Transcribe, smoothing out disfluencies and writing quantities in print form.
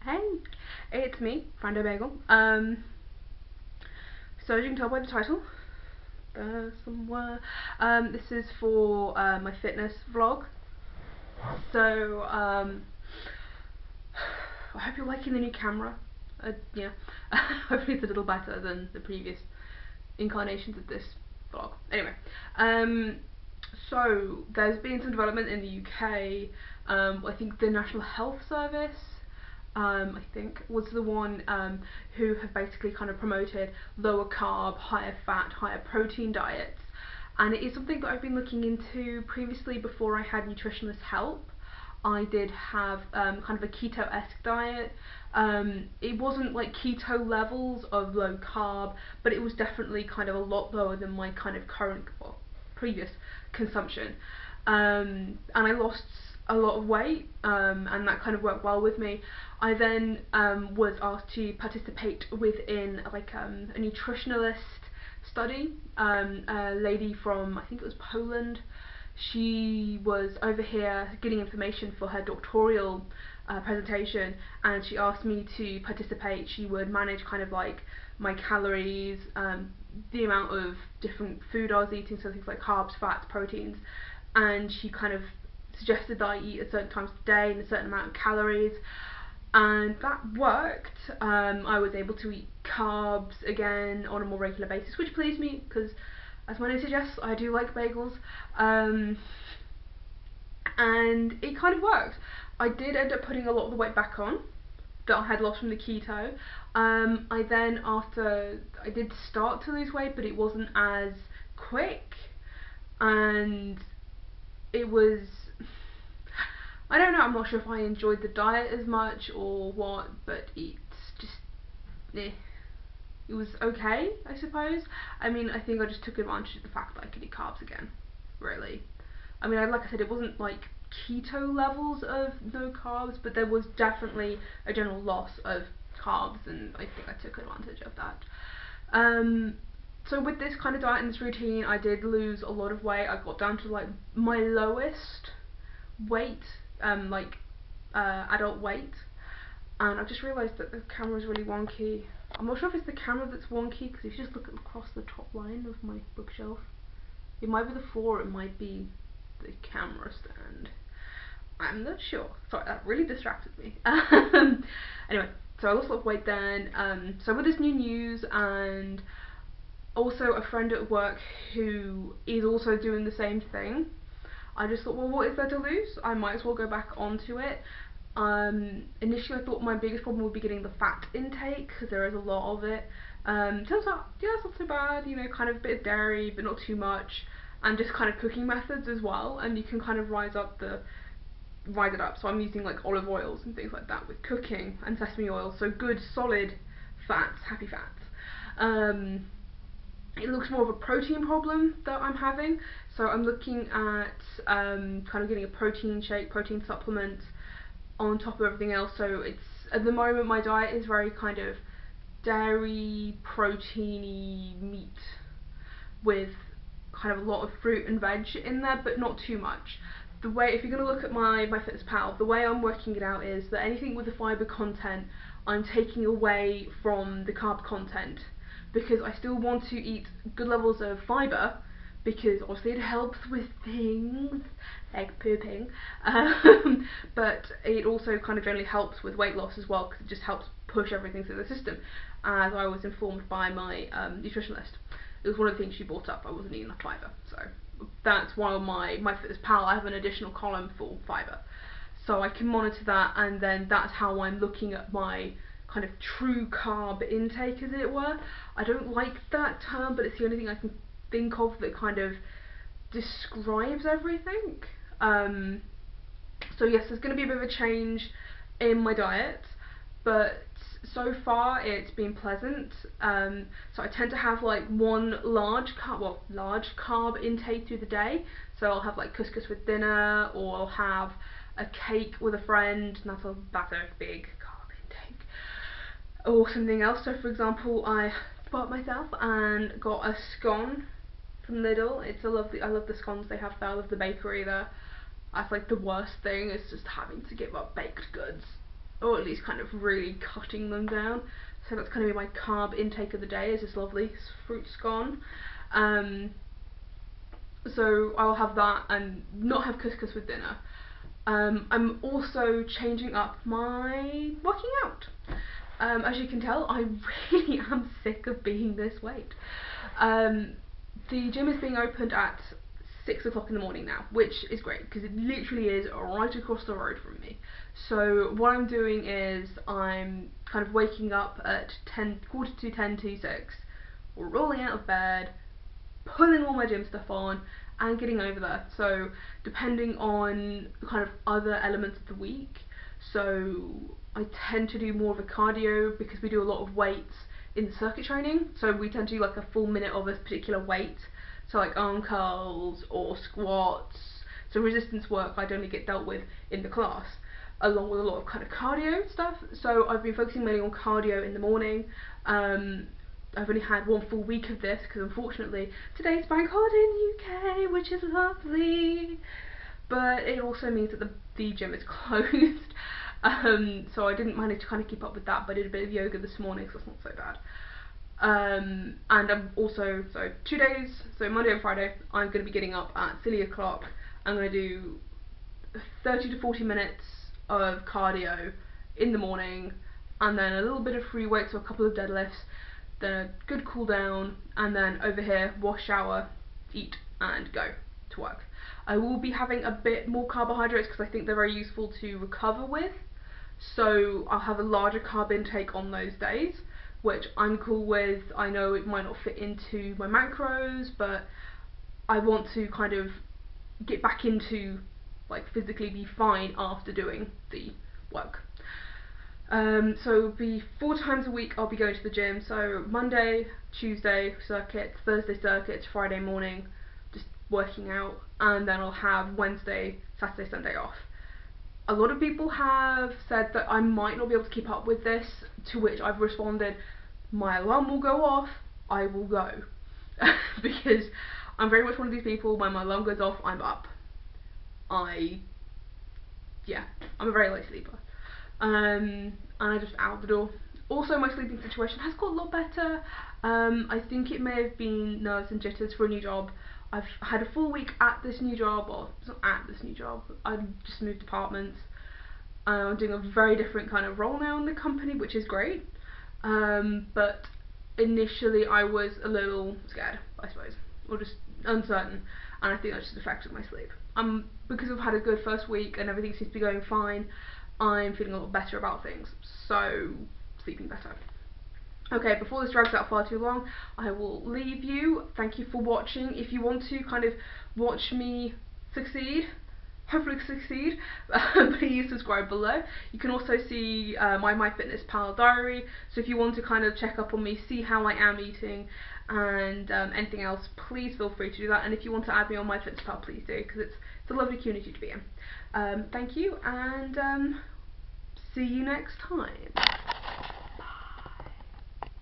Hey, it's me, Frando Bagel. So as you can tell by the title, somewhere, this is for my fitness vlog. So I hope you're liking the new camera. Yeah, hopefully it's a little better than the previous incarnations of this vlog. Anyway, so there's been some development in the UK. I think the National Health Service, I think, was the one who have basically kind of promoted lower carb, higher fat, higher protein diets. And it is something that I've been looking into previously. Before I had nutritionist help, I did have kind of a keto-esque diet. It wasn't like keto levels of low carb, but it was definitely kind of a lot lower than my kind of current, well, previous consumption. And I lost a lot of weight, and that kind of worked well with me. I then was asked to participate within like a nutritionalist study. A lady from, I think it was Poland, she was over here getting information for her doctoral presentation, and she asked me to participate. She would manage kind of like my calories, the amount of different food I was eating, so things like carbs, fats, proteins, and she kind of suggested that I eat at certain times of the day and a certain amount of calories, and that worked. I was able to eat carbs again on a more regular basis, which pleased me because, as my name suggests, I do like bagels, and it kind of worked. I did end up putting a lot of the weight back on that I had lost from the keto. I then, after, I did start to lose weight, but it wasn't as quick, and it was, I don't know, I'm not sure if I enjoyed the diet as much or what, but it's just, eh. It was okay, I suppose. I mean, I think I just took advantage of the fact that I could eat carbs again, really. I mean, like I said, it wasn't like keto levels of no carbs, but there was definitely a general loss of carbs, and I think I took advantage of that. So with this kind of diet and this routine, I did lose a lot of weight. I got down to like my lowest weight, adult weight, and I just realised that the camera is really wonky. I'm not sure if it's the camera that's wonky, because if you just look across the top line of my bookshelf, it might be the floor, it might be the camera stand. I'm not sure. Sorry, that really distracted me. Anyway, so I lost a lot of weight then. So with this new news, and also a friend at work who is also doing the same thing, I just thought, well, what is there to lose? I might as well go back onto it. Initially I thought my biggest problem would be getting the fat intake, because there is a lot of it. Turns out, yeah, it's not so bad, you know, kind of a bit of dairy, but not too much, and just kind of cooking methods as well, and you can kind of rise it up. So I'm using like olive oils and things like that with cooking, and sesame oil, so good solid fats, happy fats. It looks more of a protein problem that I'm having, so I'm looking at kind of getting a protein shake, protein supplement on top of everything else. So it's, at the moment my diet is very kind of dairy, proteiny meat with kind of a lot of fruit and veg in there, but not too much. The way, if you're going to look at my MyFitnessPal, the way I'm working it out is that anything with the fibre content, I'm taking away from the carb content, because I still want to eat good levels of fibre, because obviously it helps with things like pooping, but it also kind of generally helps with weight loss as well, because it just helps push everything through the system, as I was informed by my nutritionist. It was one of the things she brought up. I wasn't eating enough fibre, so that's why on my MyFitnessPal I have an additional column for fibre, so I can monitor that, and then that's how I'm looking at my kind of true carb intake, as it were. I don't like that term, but it's the only thing I can think of that kind of describes everything. So yes, there's going to be a bit of a change in my diet, but so far it's been pleasant. So I tend to have like one large carb intake through the day. So I'll have like couscous with dinner, or I'll have a cake with a friend, and that's a big carb intake, or something else. So for example, I bought myself and got a scone from Lidl. I love the scones they have there. I love the bakery there. That's like the worst thing, is just having to give up baked goods. or at least kind of really cutting them down. So that's kind of my carb intake of the day, is this lovely fruit scone. So I'll have that and not have couscous with dinner. I'm also changing up my working out. As you can tell, I really am sick of being this weight. The gym is being opened at 6 o'clock in the morning now, which is great because it literally is right across the road from me. So what I'm doing is I'm kind of waking up at 10, quarter to 10 to 6, rolling out of bed, putting all my gym stuff on and getting over there. So depending on kind of other elements of the week, so I tend to do more of a cardio because we do a lot of weights in circuit training, so we tend to do like a full minute of a particular weight, so like arm curls or squats. So resistance work I'd only get dealt with in the class, along with a lot of kind of cardio stuff. So I've been focusing mainly on cardio in the morning. I've only had one full week of this because unfortunately today's bank holiday in the UK, which is lovely, but it also means that the gym is closed. So I didn't manage to kind of keep up with that, but I did a bit of yoga this morning, so it's not so bad. And I'm also, so 2 days, so Monday and Friday, I'm going to be getting up at silly o'clock. I'm going to do 30 to 40 minutes of cardio in the morning, and then a little bit of free weights, so a couple of deadlifts, then a good cool down, and then over here, wash, shower, eat, and go to work. I will be having a bit more carbohydrates because I think they're very useful to recover with, so I'll have a larger carb intake on those days, which I'm cool with. I know it might not fit into my macros, but I want to kind of get back into, like, physically be fine after doing the work. So it'll be 4 times a week I'll be going to the gym, so Monday, Tuesday circuits, Thursday circuits, Friday morning just working out, and then I'll have Wednesday, Saturday, Sunday off. A lot of people have said that I might not be able to keep up with this, to which I've responded, my alarm will go off, I will go. Because I'm very much one of these people, when my alarm goes off, I'm up. I'm a very late sleeper. And I just out the door. Also, my sleeping situation has got a lot better. I think it may have been nerves and jitters for a new job. I've had a full week at this new job, or it's not at this new job, I've just moved apartments. I'm doing a very different kind of role now in the company, which is great. But initially I was a little scared, I suppose, or just uncertain, and I think that just affected my sleep. Because I've had a good first week and everything seems to be going fine, I'm feeling a lot better about things, so sleeping better. Okay, before this drags out far too long, I will leave you. Thank you for watching. If you want to kind of watch me succeed, hopefully succeed, please subscribe below. You can also see my MyFitnessPal diary, so if you want to kind of check up on me, see how I am eating, and anything else, please feel free to do that. And if you want to add me on MyFitnessPal, please do, because it's a lovely community to be in. Thank you, and see you next time.